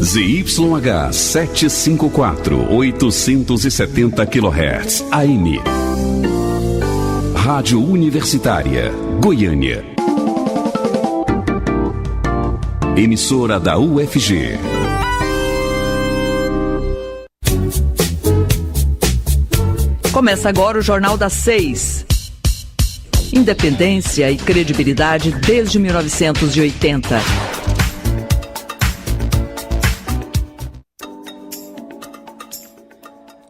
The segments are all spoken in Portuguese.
ZYH 754, 870 kHz, AM. Rádio Universitária, Goiânia. Emissora da UFG. Começa agora o Jornal das 6. Independência e credibilidade desde 1980.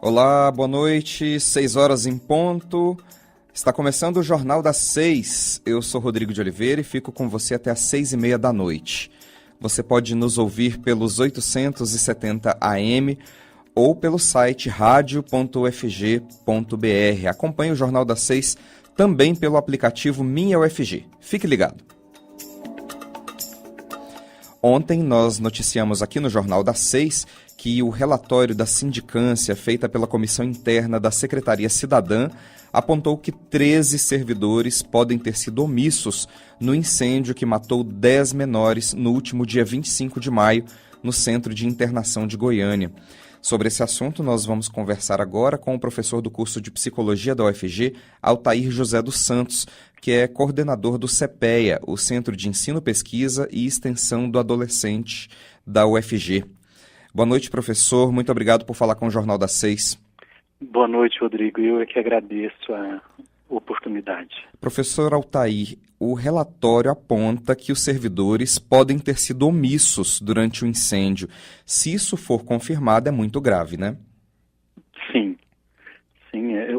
Olá, boa noite, 6 horas em ponto. Está começando o Jornal das 6. Eu sou Rodrigo de Oliveira e fico com você até às 6h30 da noite. Você pode nos ouvir pelos 870 AM ou pelo site radio.ufg.br. Acompanhe o Jornal das 6 também pelo aplicativo Minha UFG. Fique ligado. Ontem nós noticiamos aqui no Jornal das 6 que o relatório da sindicância feita pela Comissão Interna da Secretaria Cidadã apontou que 13 servidores podem ter sido omissos no incêndio que matou 10 menores no último dia 25 de maio no Centro de Internação de Goiânia. Sobre esse assunto, nós vamos conversar agora com o professor do curso de Psicologia da UFG, Altair José dos Santos, que é coordenador do CEPEA, o Centro de Ensino, Pesquisa e Extensão do Adolescente da UFG. Boa noite, professor. Muito obrigado por falar com o Jornal das 6. Boa noite, Rodrigo. Eu é que agradeço a oportunidade. Professor Altair, o relatório aponta que os servidores podem ter sido omissos durante o incêndio. Se isso for confirmado, é muito grave, né? Sim.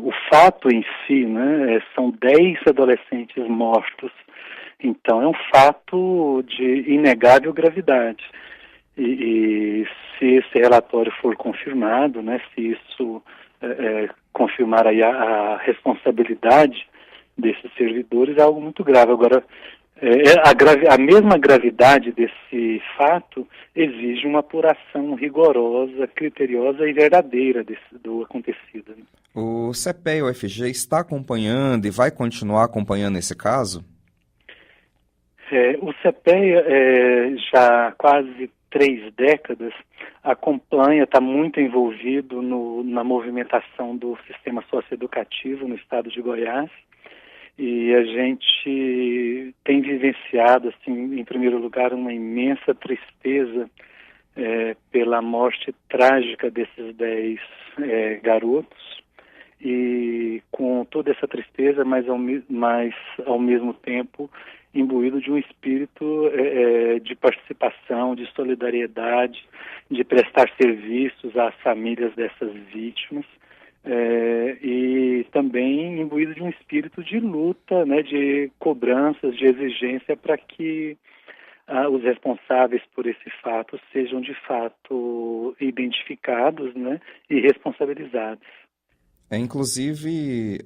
O fato em si, né, são 10 adolescentes mortos. Então, é um fato de inegável gravidade. E se esse relatório for confirmado, né, se isso confirmar aí a responsabilidade desses servidores, é algo muito grave. Agora, a mesma gravidade desse fato exige uma apuração rigorosa, criteriosa e verdadeira do acontecido. O CEPEA UFG está acompanhando e vai continuar acompanhando esse caso? O CEPEA já há quase 3 décadas acompanha, está muito envolvido na movimentação do sistema socioeducativo no estado de Goiás, e a gente tem vivenciado, assim, em primeiro lugar, uma imensa tristeza pela morte trágica desses 10 garotos, e com toda essa tristeza, mas ao mesmo tempo imbuído de um espírito de participação, de solidariedade, de prestar serviços às famílias dessas vítimas, e também imbuído de um espírito de luta, né, de cobranças, de exigência para que os responsáveis por esse fato sejam de fato identificados, né, e responsabilizados. Inclusive,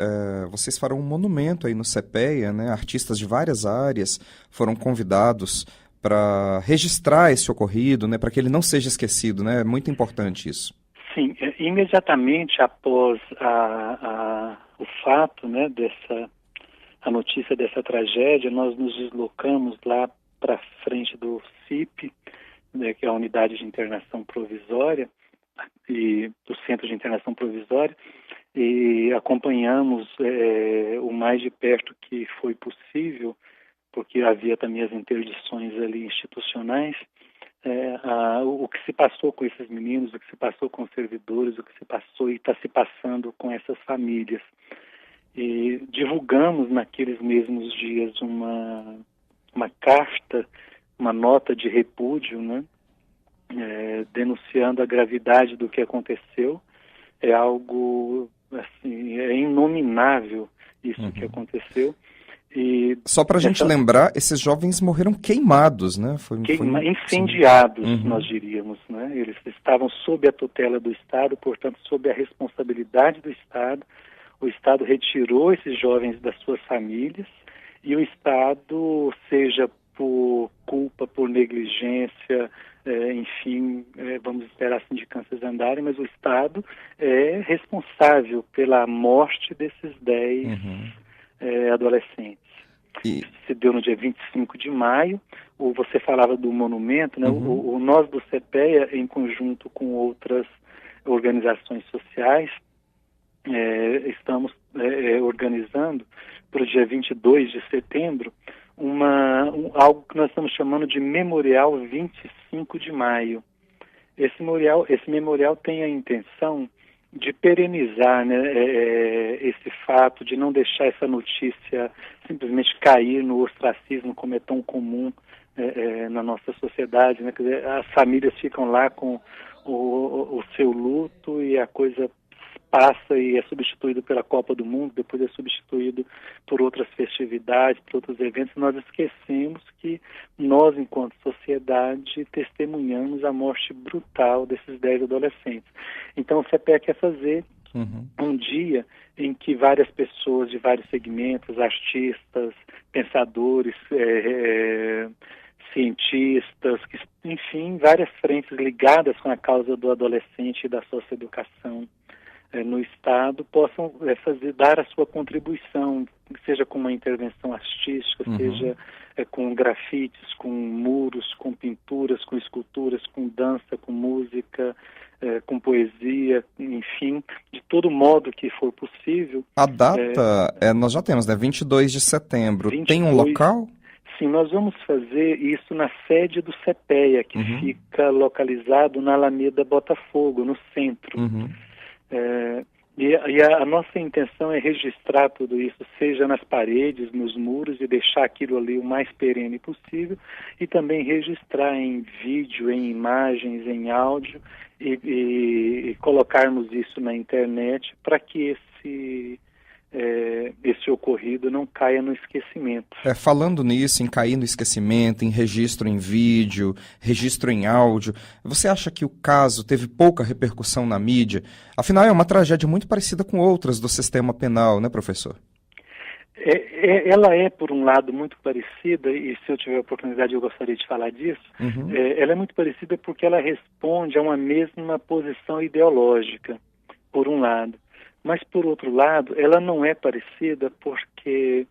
vocês farão um monumento aí no CEPEA, né? Artistas de várias áreas foram convidados para registrar esse ocorrido, né? Para que ele não seja esquecido, né? É muito importante isso. Sim, imediatamente após o fato, né, a notícia dessa tragédia, nós nos deslocamos lá para frente do CIP, né, que é a Unidade de Internação Provisória, e do Centro de Internação Provisória, e acompanhamos o mais de perto que foi possível, porque havia também as interdições ali institucionais, o que se passou com esses meninos, o que se passou com os servidores, o que se passou e está se passando com essas famílias. E divulgamos naqueles mesmos dias uma carta, uma nota de repúdio, né, denunciando a gravidade do que aconteceu. É algo, assim, é inominável isso que aconteceu. E só para a gente lembrar, esses jovens morreram queimados, né? Incendiados, nós diríamos, né? Eles estavam sob a tutela do Estado, portanto, sob a responsabilidade do Estado. O Estado retirou esses jovens das suas famílias e o Estado, seja por culpa, por negligência, enfim, vamos esperar as sindicâncias andarem, mas o Estado é responsável pela morte desses 10 adolescentes. Isso se deu no dia 25 de maio, você falava do monumento, né? Nós do CPEA, em conjunto com outras organizações sociais, estamos organizando para o dia 22 de setembro algo que nós estamos chamando de Memorial 25 de Maio. Esse memorial tem a intenção de perenizar, né, esse fato, de não deixar essa notícia simplesmente cair no ostracismo, como é tão comum na nossa sociedade, né? Quer dizer, as famílias ficam lá com o seu luto e a coisa passa e é substituído pela Copa do Mundo, depois é substituído por outras festividades, por outros eventos. Nós esquecemos que nós, enquanto sociedade, testemunhamos a morte brutal desses 10 adolescentes. Então o CPEA quer fazer um dia em que várias pessoas de vários segmentos, artistas, pensadores, cientistas, enfim, várias frentes ligadas com a causa do adolescente e da socioeducação no Estado, possam dar a sua contribuição, seja com uma intervenção artística, seja com grafites, com muros, com pinturas, com esculturas, com dança, com música, com poesia, enfim, de todo modo que for possível. A data, nós já temos, né? 22 de setembro. 22, tem um local? Sim, nós vamos fazer isso na sede do CPEA, que fica localizado na Alameda Botafogo, no centro. E a nossa intenção é registrar tudo isso, seja nas paredes, nos muros, e deixar aquilo ali o mais perene possível, e também registrar em vídeo, em imagens, em áudio, e colocarmos isso na internet para que esse ocorrido não caia no esquecimento. Falando nisso, em cair no esquecimento, em registro em vídeo, registro em áudio, você acha que o caso teve pouca repercussão na mídia? Afinal, é uma tragédia muito parecida com outras do sistema penal, né, professor? Ela é, por um lado, muito parecida, e se eu tiver a oportunidade eu gostaria de falar disso. Ela é muito parecida porque ela responde a uma mesma posição ideológica, por um lado. Mas, por outro lado, ela não é parecida porque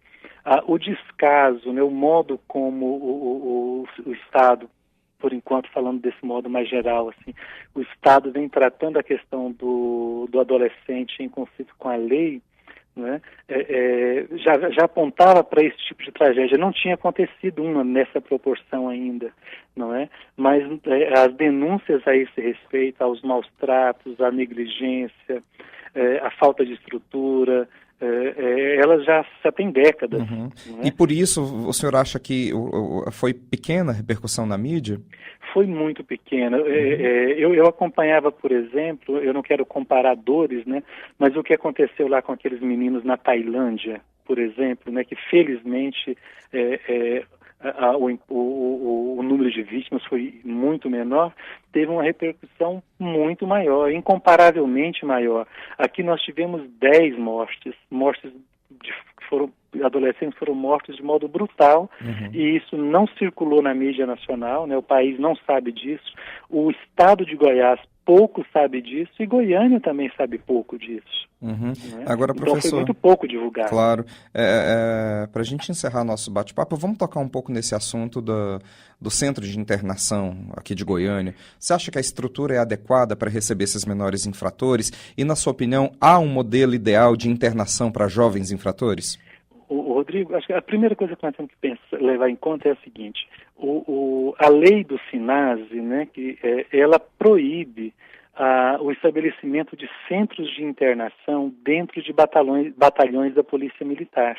o descaso, né, o modo como o Estado, por enquanto falando desse modo mais geral, assim, o Estado vem tratando a questão do adolescente em conflito com a lei, né, já apontava para esse tipo de tragédia. Não tinha acontecido uma nessa proporção ainda, não é? Mas as denúncias a esse respeito, aos maus tratos, à negligência, a falta de estrutura, elas já têm décadas. E por isso o senhor acha que foi pequena a repercussão na mídia? Foi muito pequena. Eu acompanhava, por exemplo, eu não quero comparar dores, né, mas o que aconteceu lá com aqueles meninos na Tailândia, por exemplo, né, que felizmente o número de vítimas foi muito menor, teve uma repercussão muito maior, incomparavelmente maior. Aqui nós tivemos 10 mortes adolescentes foram mortos de modo brutal, e isso não circulou na mídia nacional, né? O país não sabe disso, o estado de Goiás pouco sabe disso, e Goiânia também sabe pouco disso. Né? Agora, professor, então foi muito pouco divulgado. Claro. Para a gente encerrar nosso bate-papo, vamos tocar um pouco nesse assunto do centro de internação aqui de Goiânia. Você acha que a estrutura é adequada para receber esses menores infratores? E, na sua opinião, há um modelo ideal de internação para jovens infratores? Rodrigo, acho que a primeira coisa que nós temos que levar em conta é a seguinte: a lei do SINASE, né, que ela proíbe o estabelecimento de centros de internação dentro de batalhões da Polícia Militar.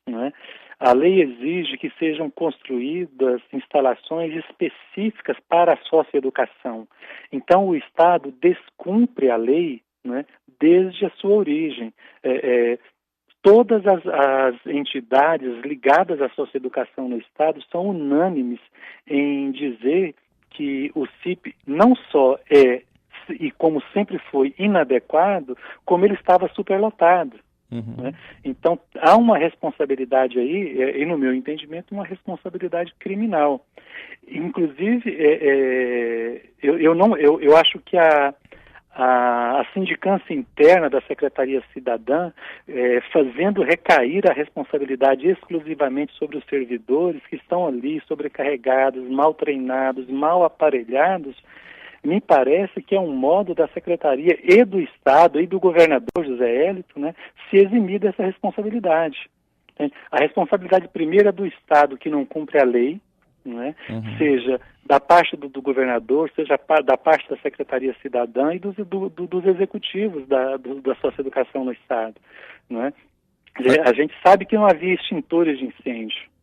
Né? A lei exige que sejam construídas instalações específicas para a socioeducação. Então, o Estado descumpre a lei, né, desde a sua origem. Todas as entidades ligadas à socioeducação no Estado são unânimes em dizer que o CIP não só e como sempre foi, inadequado, como ele estava superlotado. Né? Então, há uma responsabilidade aí, e no meu entendimento, uma responsabilidade criminal. Inclusive, eu acho que a sindicância interna da Secretaria Cidadã, fazendo recair a responsabilidade exclusivamente sobre os servidores que estão ali sobrecarregados, mal treinados, mal aparelhados, me parece que é um modo da Secretaria e do Estado e do governador José Hélito, né, se eximir dessa responsabilidade. A responsabilidade primeira é do Estado, que não cumpre a lei, né, seja da parte do governador, seja da parte da Secretaria Cidadã e dos executivos da socioeducação no Estado. Né? A gente sabe que não havia extintores de incêndio.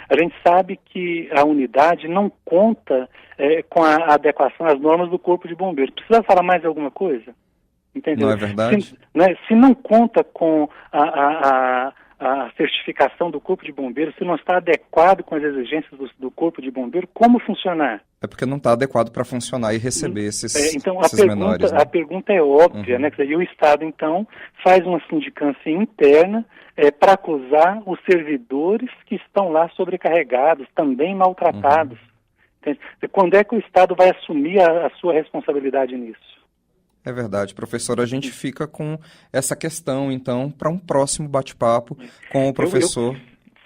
A gente sabe que a unidade não conta com a adequação às normas do Corpo de Bombeiros. Precisa falar mais alguma coisa? Entendeu? Não é verdade? Se não conta com a certificação do Corpo de Bombeiros, se não está adequado com as exigências do Corpo de Bombeiro, como funcionar? É porque não está adequado para funcionar e receber esses menores. Né? A pergunta é óbvia, né? Quer dizer, e o Estado, então, faz uma sindicância interna para acusar os servidores que estão lá sobrecarregados, também maltratados. Quando é que o Estado vai assumir a sua responsabilidade nisso? É verdade, professor. A gente fica com essa questão, então, para um próximo bate-papo com o professor.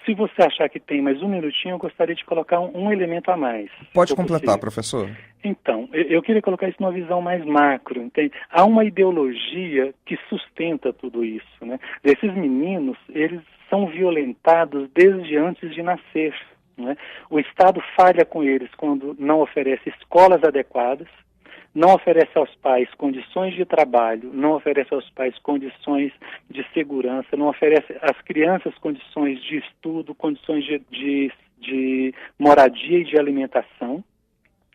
Se você achar que tem mais um minutinho, eu gostaria de colocar um elemento a mais. Pode completar, professor. Então, eu queria colocar isso numa visão mais macro, entende? Há uma ideologia que sustenta tudo isso, né? Esses meninos, eles são violentados desde antes de nascer, né? O Estado falha com eles quando não oferece escolas adequadas, não oferece aos pais condições de trabalho, não oferece aos pais condições de segurança, não oferece às crianças condições de estudo, condições de moradia e de alimentação,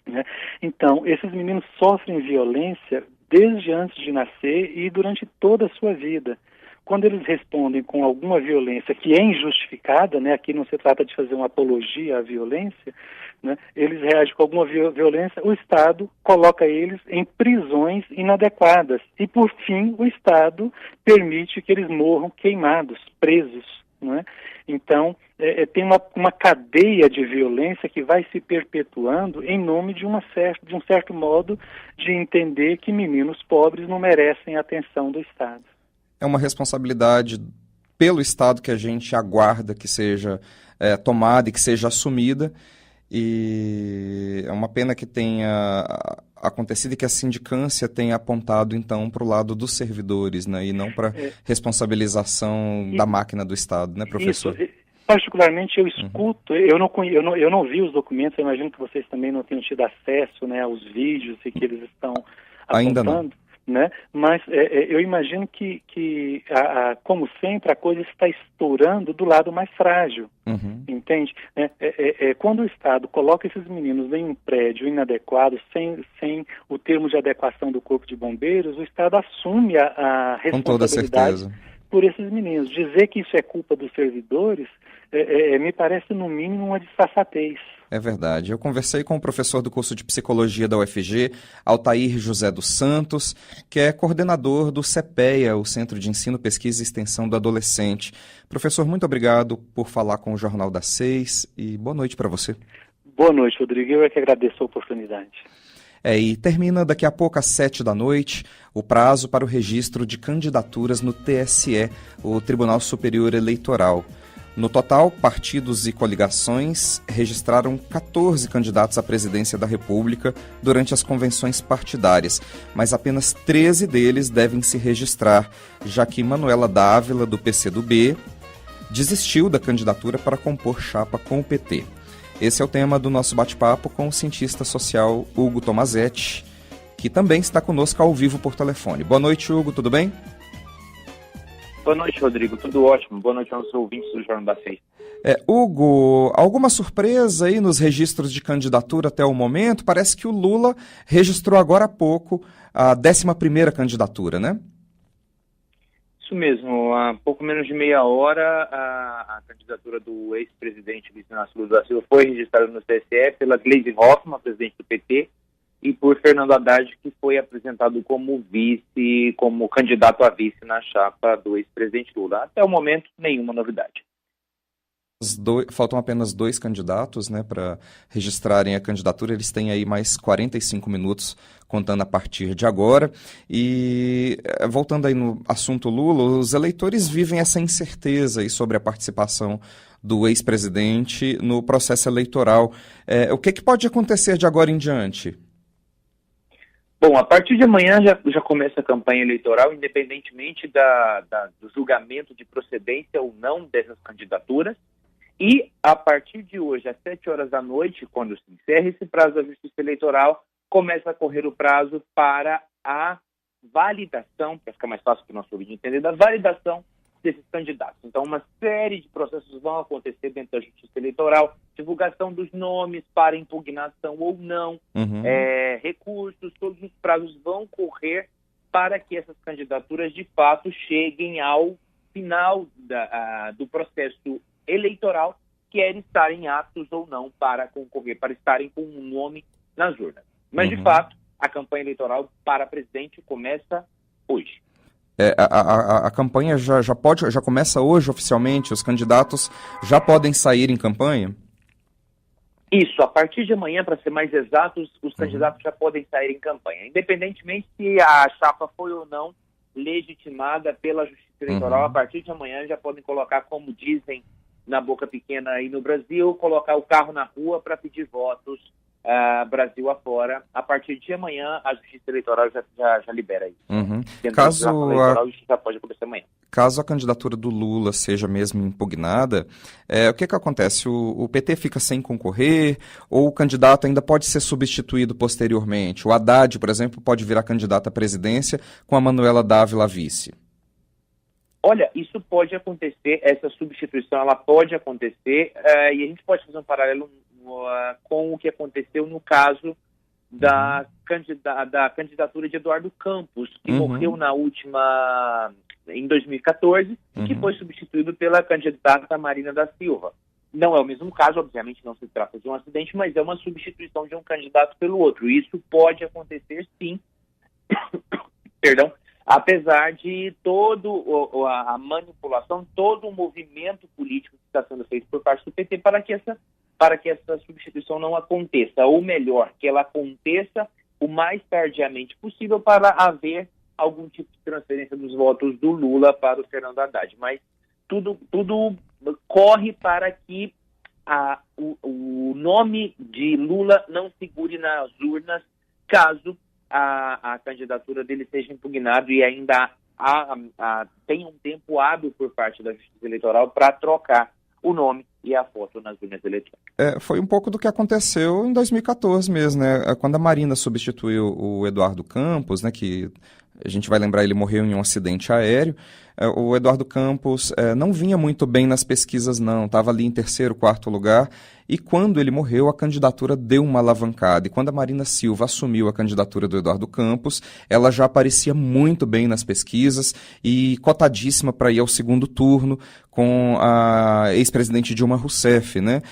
né? Então, esses meninos sofrem violência desde antes de nascer e durante toda a sua vida. Quando eles respondem com alguma violência que é injustificada, né, aqui não se trata de fazer uma apologia à violência, né, eles reagem com alguma violência, o Estado coloca eles em prisões inadequadas. E, por fim, o Estado permite que eles morram queimados, presos. Né? Então, tem uma cadeia de violência que vai se perpetuando em nome de um certo modo de entender que meninos pobres não merecem a atenção do Estado. É uma responsabilidade pelo Estado que a gente aguarda que seja tomada e que seja assumida, e é uma pena que tenha acontecido e que a sindicância tenha apontado, então, para o lado dos servidores, né, e não para responsabilização da máquina do Estado, né, professor? Isso. Particularmente eu escuto, eu não vi os documentos, eu imagino que vocês também não tenham tido acesso, né, aos vídeos e que eles estão apontando. Ainda não. Né? Mas eu imagino que como sempre, a coisa está estourando do lado mais frágil, entende? Quando o Estado coloca esses meninos em um prédio inadequado, sem o termo de adequação do Corpo de Bombeiros, o Estado assume a responsabilidade, com toda certeza, por esses meninos. Dizer que isso é culpa dos servidores, me parece, no mínimo, uma disfarçatez. É verdade. Eu conversei com o professor do curso de Psicologia da UFG, Altair José dos Santos, que é coordenador do CEPEA, o Centro de Ensino, Pesquisa e Extensão do Adolescente. Professor, muito obrigado por falar com o Jornal das 6 e boa noite para você. Boa noite, Rodrigo. Eu é que agradeço a oportunidade. E termina daqui a pouco às 19h o prazo para o registro de candidaturas no TSE, o Tribunal Superior Eleitoral. No total, partidos e coligações registraram 14 candidatos à presidência da República durante as convenções partidárias, mas apenas 13 deles devem se registrar, já que Manuela Dávila, do PCdoB, desistiu da candidatura para compor chapa com o PT. Esse é o tema do nosso bate-papo com o cientista social Hugo Tomazetti, que também está conosco ao vivo por telefone. Boa noite, Hugo, tudo bem? Boa noite, Rodrigo. Tudo ótimo. Boa noite aos ouvintes do Jornal da 6. Hugo, alguma surpresa aí nos registros de candidatura até o momento? Parece que o Lula registrou agora há pouco a 11ª candidatura, né? Isso mesmo. Há pouco menos de meia hora, a candidatura do ex-presidente Luiz Inácio Lula da Silva foi registrada no TSE pela Gleisi Hoffmann, presidente do PT, e por Fernando Haddad, que foi apresentado como vice, como candidato a vice na chapa do ex-presidente Lula. Até o momento, nenhuma novidade. Faltam apenas 2 candidatos, né, para registrarem a candidatura. Eles têm aí mais 45 minutos, contando a partir de agora. E, voltando aí no assunto Lula, os eleitores vivem essa incerteza aí sobre a participação do ex-presidente no processo eleitoral. O que pode acontecer de agora em diante? Bom, a partir de amanhã já começa a campanha eleitoral, independentemente do julgamento de procedência ou não dessas candidaturas. E, a partir de hoje, às 7 horas da noite, quando se encerra esse prazo da Justiça Eleitoral, começa a correr o prazo para a validação, para ficar mais fácil para o nosso ouvinte entender, da validação desses candidatos. Então, uma série de processos vão acontecer dentro da Justiça Eleitoral, divulgação dos nomes para impugnação ou não, recursos, todos os prazos vão correr para que essas candidaturas, de fato, cheguem ao final do processo eleitoral, quer estarem aptos ou não para concorrer, para estarem com um nome nas urnas. Mas, de fato, a campanha eleitoral para presidente começa hoje. A campanha já começa hoje oficialmente? Os candidatos já podem sair em campanha? Isso, a partir de amanhã, para ser mais exatos, os candidatos já podem sair em campanha, independentemente se a chapa foi ou não legitimada pela Justiça Eleitoral. A partir de amanhã já podem colocar, como dizem na boca pequena aí no Brasil, colocar o carro na rua para pedir votos Brasil afora. A partir de amanhã, a Justiça Eleitoral já libera isso. Caso eleitoral, isso já pode acontecer amanhã. Caso a candidatura do Lula seja mesmo impugnada, o que acontece? O PT fica sem concorrer ou o candidato ainda pode ser substituído posteriormente? O Haddad, por exemplo, pode virar candidato à presidência com a Manuela Dávila vice. Olha, isso pode acontecer, essa substituição ela pode acontecer, e a gente pode fazer um paralelo com o que aconteceu no caso da candidatura de Eduardo Campos, que morreu em 2014, que foi substituído pela candidata Marina da Silva. Não é o mesmo caso, obviamente não se trata de um acidente, mas é uma substituição de um candidato pelo outro. Isso pode acontecer, sim, perdão, apesar de toda a manipulação, todo o movimento político que está sendo feito por parte do PT para que essa substituição não aconteça, ou melhor, que ela aconteça o mais tardiamente possível para haver algum tipo de transferência dos votos do Lula para o Fernando Haddad. Mas tudo corre para que o nome de Lula não figure nas urnas caso a candidatura dele seja impugnado e ainda tenha um tempo hábil por parte da Justiça Eleitoral para trocar o nome e a foto nas urnas eletrônicas. Foi um pouco do que aconteceu em 2014 mesmo, né? Quando a Marina substituiu o Eduardo Campos, né, que a gente vai lembrar, ele morreu em um acidente aéreo. O Eduardo Campos não vinha muito bem nas pesquisas, não. Estava ali em 3º, 4º lugar. E quando ele morreu, a candidatura deu uma alavancada. E quando a Marina Silva assumiu a candidatura do Eduardo Campos, ela já aparecia muito bem nas pesquisas e cotadíssima para ir ao 2º turno com a ex-presidente Dilma Rousseff, né?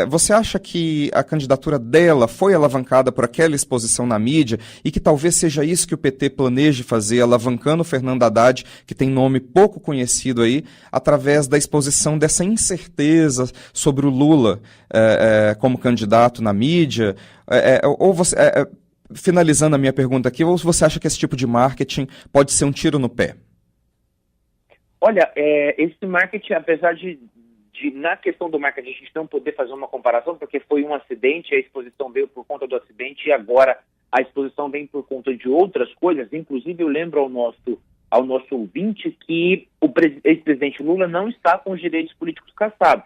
Você acha que a candidatura dela foi alavancada por aquela exposição na mídia e que talvez seja isso que o PT planeje fazer, alavancando o Fernando Haddad, que tem nome pouco conhecido aí, através da exposição dessa incerteza sobre o Lula como candidato na mídia? Ou você, finalizando a minha pergunta aqui, ou você acha que esse tipo de marketing pode ser um tiro no pé? Olha, esse marketing, apesar de na questão do marketing a gente não poder fazer uma comparação, porque foi um acidente, a exposição veio por conta do acidente e agora a exposição vem por conta de outras coisas. Inclusive, eu lembro ao nosso ouvinte que o ex-presidente Lula não está com os direitos políticos cassados.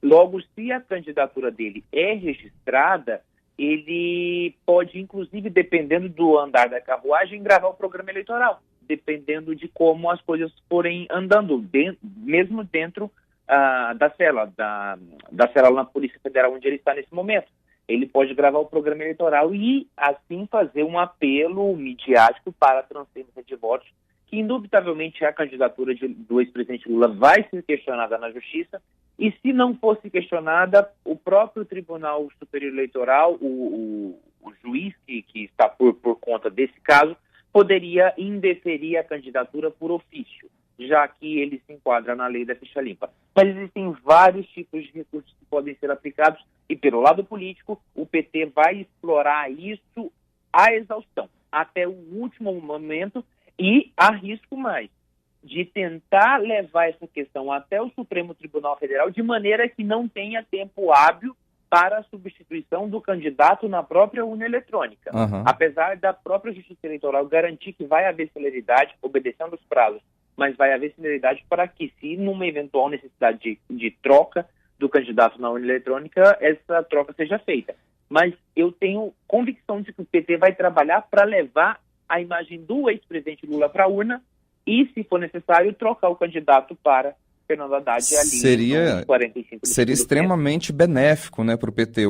Logo, se a candidatura dele é registrada, ele pode, inclusive, dependendo do andar da carruagem, gravar o programa eleitoral, dependendo de como as coisas forem andando, mesmo dentro da cela na Polícia Federal, onde ele está nesse momento. Ele pode gravar o programa eleitoral e, assim, fazer um apelo midiático para a transferência de votos, que, indubitavelmente, a candidatura do ex-presidente Lula vai ser questionada na Justiça, e, se não fosse questionada, o próprio Tribunal Superior Eleitoral, o juiz que está por conta desse caso, poderia indeferir a candidatura por ofício. já que ele se enquadra na lei da ficha limpa. Mas existem vários tipos de recursos que podem ser aplicados e, pelo lado político, o PT vai explorar isso à exaustão, até o último momento, e arrisco mais, de tentar levar essa questão até o Supremo Tribunal Federal de maneira que não tenha tempo hábil para a substituição do candidato na própria urna eletrônica. Apesar da própria Justiça Eleitoral garantir que vai haver celeridade, obedecendo os prazos, mas vai haver celeridade para que, se numa eventual necessidade de troca do candidato na urna eletrônica, essa troca seja feita. Mas eu tenho convicção de que o PT vai trabalhar para levar a imagem do ex-presidente Lula para a urna e, se for necessário, trocar o candidato para Fernando Haddad ali. Seria extremamente benéfico, né, para o PT.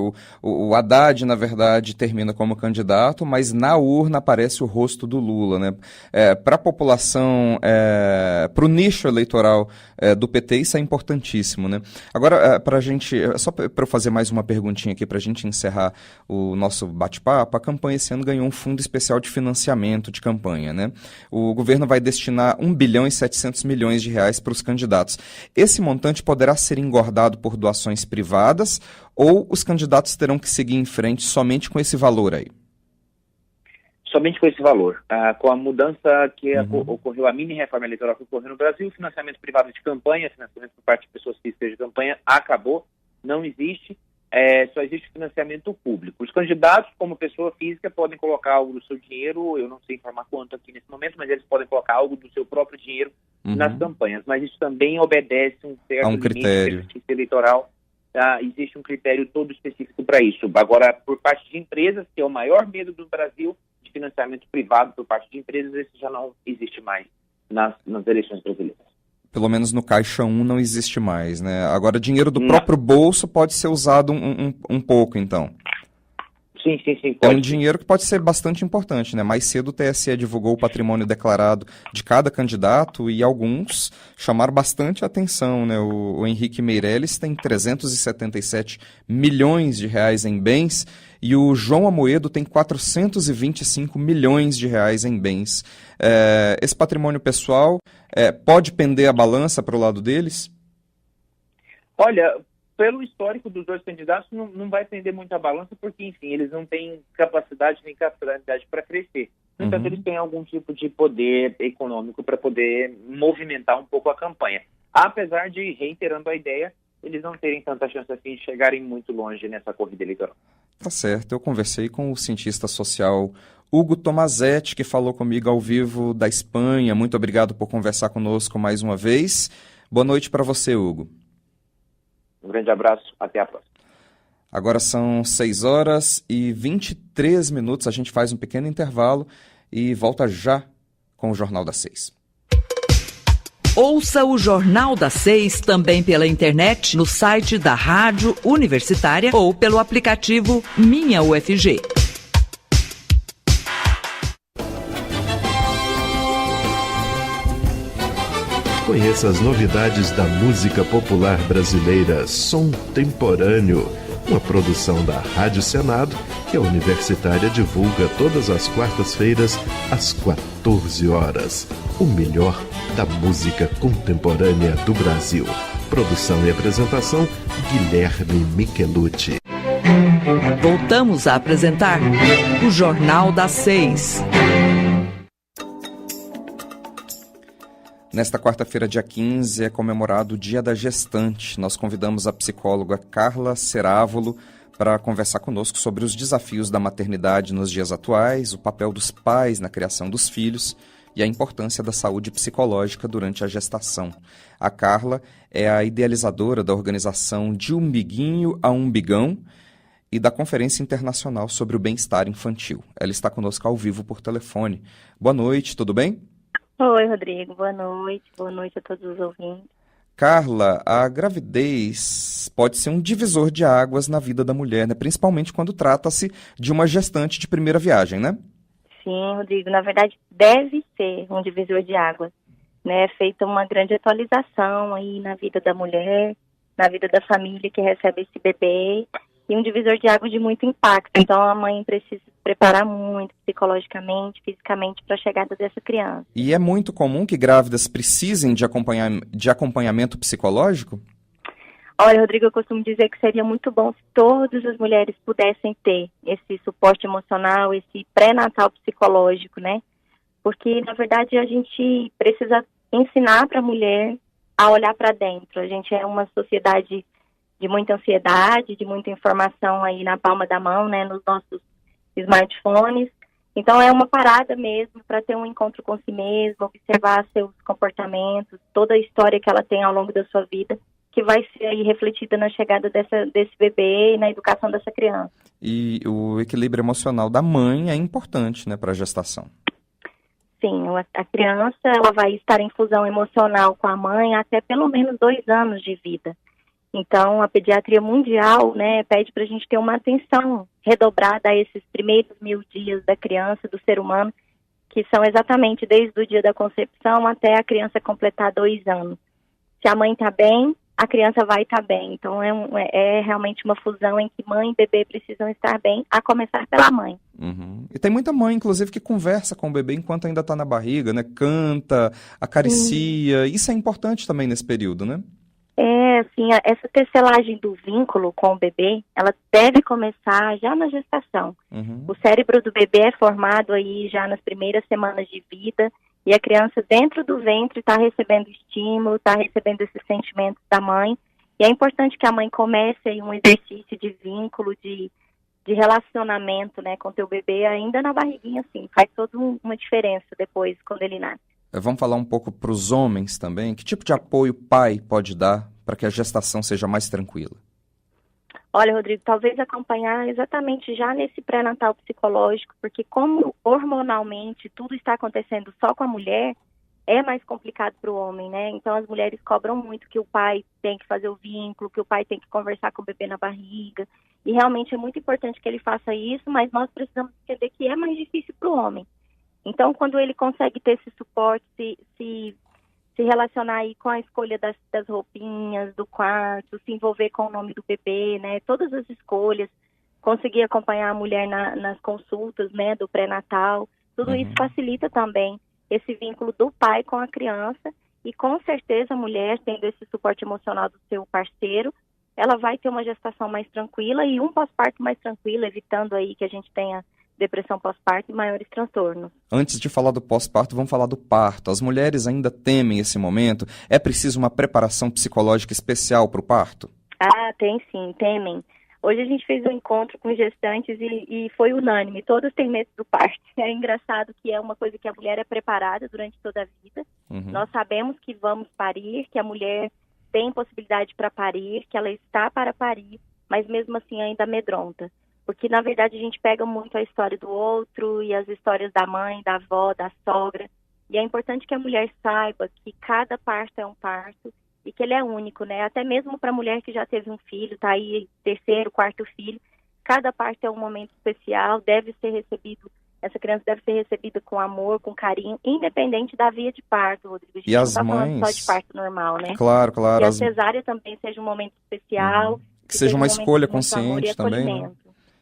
O Haddad, na verdade, termina como candidato, mas na urna aparece o rosto do Lula, né? Para a população, para o nicho eleitoral do PT, isso é importantíssimo, né? Agora, para a gente, só para eu fazer mais uma perguntinha aqui, para a gente encerrar o nosso bate-papo, a campanha esse ano ganhou um fundo especial de financiamento de campanha, né? O governo vai destinar 1 bilhão e 700 milhões de reais para os candidatos. Esse montante poderá ser engordado por doações privadas ou os candidatos terão que seguir em frente somente com esse valor aí? Somente com esse valor. Com a mudança que ocorreu, a mini-reforma eleitoral que ocorreu no Brasil, o financiamento privado de campanha, financiamento por parte de pessoas físicas de campanha, acabou, não existe. Só existe financiamento público. Os candidatos, como pessoa física, podem colocar algo do seu dinheiro, eu não sei informar quanto aqui nesse momento, mas eles podem colocar algo do seu próprio dinheiro nas campanhas. Mas isso também obedece um certo critério. Da justiça eleitoral. Existe um critério todo específico para isso. Agora, por parte de empresas, que é o maior medo do Brasil, de financiamento privado por parte de empresas, esse já não existe mais nas eleições brasileiras. Pelo menos no Caixa 1 não existe mais, né? Agora, dinheiro do próprio bolso pode ser usado um pouco, então. Sim, pode. É um dinheiro que pode ser bastante importante, né? Mais cedo o TSE divulgou o patrimônio declarado de cada candidato e alguns chamaram bastante atenção, né? O Henrique Meirelles tem 377 milhões de reais em bens e o João Amoedo tem 425 milhões de reais em bens. Esse patrimônio pessoal pode pender a balança para o lado deles? Olha, pelo histórico dos dois candidatos, não vai pender muito a balança, porque, enfim, eles não têm capacidade nem capacidade para crescer. No entanto, eles têm algum tipo de poder econômico para poder movimentar um pouco a campanha. Apesar de, reiterando a ideia, eles não terem tanta chance assim de chegarem muito longe nessa corrida eleitoral. Tá certo. Eu conversei com o cientista social Hugo Tomazetti, que falou comigo ao vivo da Espanha. Muito obrigado por conversar conosco mais uma vez. Boa noite para você, Hugo. Um grande abraço, até a próxima. Agora são 6h23. A gente faz um pequeno intervalo e volta já com o Jornal das 6. Ouça o Jornal das 6 também pela internet, no site da Rádio Universitária ou pelo aplicativo Minha UFG. Conheça as novidades da música popular brasileira Som Temporâneo, uma produção da Rádio Senado que a Universitária divulga todas as quartas-feiras às 14 horas. O melhor da música contemporânea do Brasil. Produção e apresentação, Guilherme Michelucci. Voltamos a apresentar o Jornal das 6. Nesta quarta-feira, dia 15, é comemorado o Dia da Gestante. Nós convidamos a psicóloga Carla Cerávolo para conversar conosco sobre os desafios da maternidade nos dias atuais, o papel dos pais na criação dos filhos e a importância da saúde psicológica durante a gestação. A Carla é a idealizadora da organização De Umbiguinho a Umbigão e da Conferência Internacional sobre o Bem-Estar Infantil. Ela está conosco ao vivo por telefone. Boa noite, tudo bem? Oi, Rodrigo. Boa noite a todos os ouvintes. Carla, a gravidez pode ser um divisor de águas na vida da mulher, né? Principalmente quando trata-se de uma gestante de primeira viagem, né? Sim, Rodrigo. Na verdade, deve ser um divisor de águas, né? É feita uma grande atualização aí na vida da mulher, na vida da família que recebe esse bebê. e um divisor de água de muito impacto. Então, a mãe precisa se preparar muito, psicologicamente, fisicamente, para a chegada dessa criança. E é muito comum que grávidas precisem de acompanhamento psicológico? Olha, Rodrigo, eu costumo dizer que seria muito bom se todas as mulheres pudessem ter esse suporte emocional, esse pré-natal psicológico, né? Porque, na verdade, a gente precisa ensinar para a mulher a olhar para dentro. A gente é uma sociedade de muita ansiedade, de muita informação aí na palma da mão, né, nos nossos smartphones. Então, é uma parada mesmo para ter um encontro com si mesma, observar seus comportamentos, toda a história que ela tem ao longo da sua vida, que vai ser aí refletida na chegada desse bebê e na educação dessa criança. E o equilíbrio emocional da mãe é importante, né, para a gestação. Sim, a criança ela vai estar em fusão emocional com a mãe até pelo menos 2 anos de vida. Então, a pediatria mundial, né, pede para a gente ter uma atenção redobrada a esses primeiros 1000 dias da criança, do ser humano, que são exatamente desde o dia da concepção até a criança completar 2 anos. Se a mãe está bem, a criança vai estar bem. Então, é realmente uma fusão em que mãe e bebê precisam estar bem, a começar pela mãe. Uhum. E tem muita mãe, inclusive, que conversa com o bebê enquanto ainda está na barriga, né? Canta, acaricia. Isso é importante também nesse período, né? Assim, essa tecelagem do vínculo com o bebê, ela deve começar já na gestação. Uhum. O cérebro do bebê é formado aí já nas primeiras semanas de vida, e a criança dentro do ventre está recebendo estímulo, está recebendo esses sentimentos da mãe, e é importante que a mãe comece aí um exercício de vínculo, de relacionamento, né, com o teu bebê ainda na barriguinha, assim, faz toda uma diferença depois, quando ele nasce. Vamos falar um pouco para os homens também. Que tipo de apoio o pai pode dar para que a gestação seja mais tranquila? Olha, Rodrigo, talvez acompanhar exatamente já nesse pré-natal psicológico, porque como hormonalmente tudo está acontecendo só com a mulher, é mais complicado para o homem, né? Então as mulheres cobram muito que o pai tem que fazer o vínculo, que o pai tem que conversar com o bebê na barriga, e realmente é muito importante que ele faça isso, mas nós precisamos entender que é mais difícil para o homem. Então, quando ele consegue ter esse suporte, se relacionar aí com a escolha das roupinhas, do quarto, se envolver com o nome do bebê, né? Todas as escolhas, conseguir acompanhar a mulher nas consultas, né? Do pré-natal, tudo isso facilita também esse vínculo do pai com a criança, e com certeza a mulher, tendo esse suporte emocional do seu parceiro, ela vai ter uma gestação mais tranquila e um pós-parto mais tranquilo, evitando aí que a gente tenha depressão pós-parto e maiores transtornos. Antes de falar do pós-parto, vamos falar do parto. As mulheres ainda temem esse momento? É preciso uma preparação psicológica especial para o parto? Tem sim, temem. Hoje a gente fez um encontro com gestantes e foi unânime, todas têm medo do parto. É engraçado que é uma coisa que a mulher é preparada durante toda a vida. Nós sabemos que vamos parir, que a mulher tem possibilidade para parir, que ela está para parir, mas mesmo assim ainda amedronta. Porque, na verdade, a gente pega muito a história do outro e as histórias da mãe, da avó, da sogra. E é importante que a mulher saiba que cada parto é um parto e que ele é único, né? Até mesmo para a mulher que já teve um filho, está aí 3º, 4º filho, cada parto é um momento especial, essa criança deve ser recebida com amor, com carinho, independente da via de parto, Rodrigo. A gente não está falando só de parto normal, né? Claro. Que a cesárea também seja um momento especial. Que seja uma escolha consciente também, né?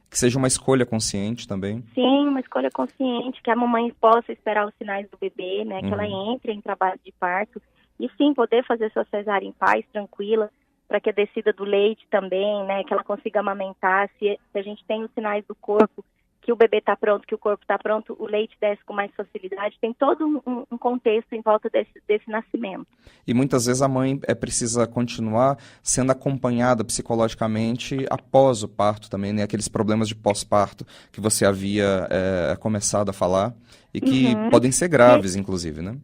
Que seja uma escolha consciente também. Sim, uma escolha consciente, que a mamãe possa esperar os sinais do bebê, né? Que ela entre em trabalho de parto. E sim, poder fazer sua cesárea em paz, tranquila, para que a descida do leite também, né? Que ela consiga amamentar. Se a gente tem os sinais do corpo, que o bebê está pronto, que o corpo está pronto, o leite desce com mais facilidade. Tem todo um contexto em volta desse nascimento. E muitas vezes a mãe precisa continuar sendo acompanhada psicologicamente após o parto também, né? Aqueles problemas de pós-parto que você havia começado a falar e que podem ser graves, inclusive, né?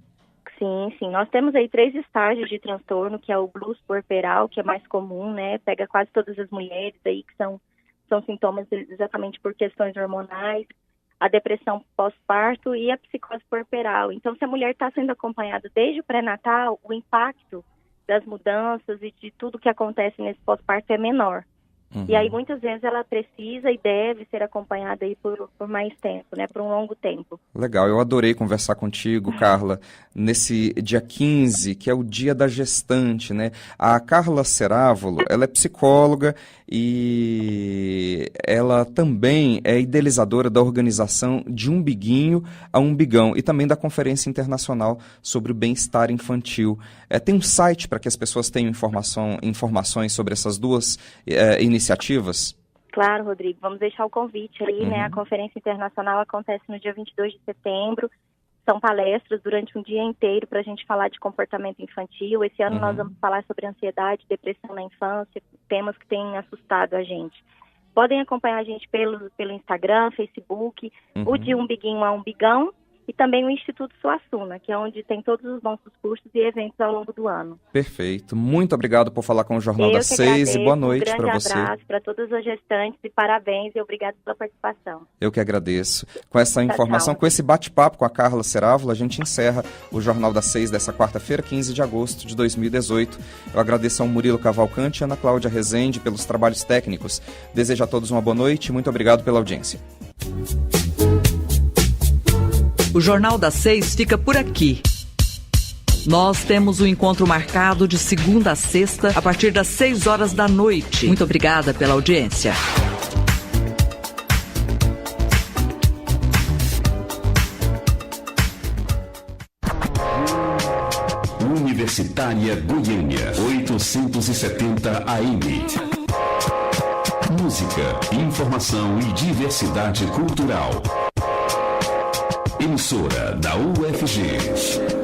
Sim. Nós temos aí 3 estágios de transtorno, que é o blues puerperal, que é mais comum, né? Pega quase todas as mulheres aí, que são sintomas exatamente por questões hormonais, a depressão pós-parto e a psicose puerperal. Então, se a mulher está sendo acompanhada desde o pré-natal, o impacto das mudanças e de tudo que acontece nesse pós-parto é menor. E aí, muitas vezes, ela precisa e deve ser acompanhada aí por mais tempo, né? Por um longo tempo. Legal, eu adorei conversar contigo, Carla, nesse dia 15, que é o dia da gestante, né? A Carla Cerávolo, ela é psicóloga e ela também é idealizadora da organização De Umbiguinho a Umbigão e também da Conferência Internacional sobre o Bem-Estar Infantil. Tem um site para que as pessoas tenham informações sobre essas duas iniciativas? Claro, Rodrigo. Vamos deixar o convite aí, né? A Conferência Internacional acontece no dia 22 de setembro. São palestras durante um dia inteiro para a gente falar de comportamento infantil. Esse ano nós vamos falar sobre ansiedade, depressão na infância, temas que têm assustado a gente. Podem acompanhar a gente pelo Instagram, Facebook, o De Umbiguinho a Umbigão, e também o Instituto Suassuna, que é onde tem todos os nossos cursos e eventos ao longo do ano. Perfeito. Muito obrigado por falar com o Jornal das 6 e boa noite para você. Um grande abraço para todas as gestantes e parabéns e obrigado pela participação. Eu que agradeço. Com essa informação, com esse bate-papo com a Carla Cerávolo, a gente encerra o Jornal das 6 dessa quarta-feira, 15 de agosto de 2018. Eu agradeço ao Murilo Cavalcante e Ana Cláudia Rezende pelos trabalhos técnicos. Desejo a todos uma boa noite e muito obrigado pela audiência. O Jornal das 6 fica por aqui. Nós temos um encontro marcado de segunda a sexta, a partir das 6 horas da noite. Muito obrigada pela audiência. Universitária Goiânia, 870 AM. Música, informação e diversidade cultural. Emissora da UFG.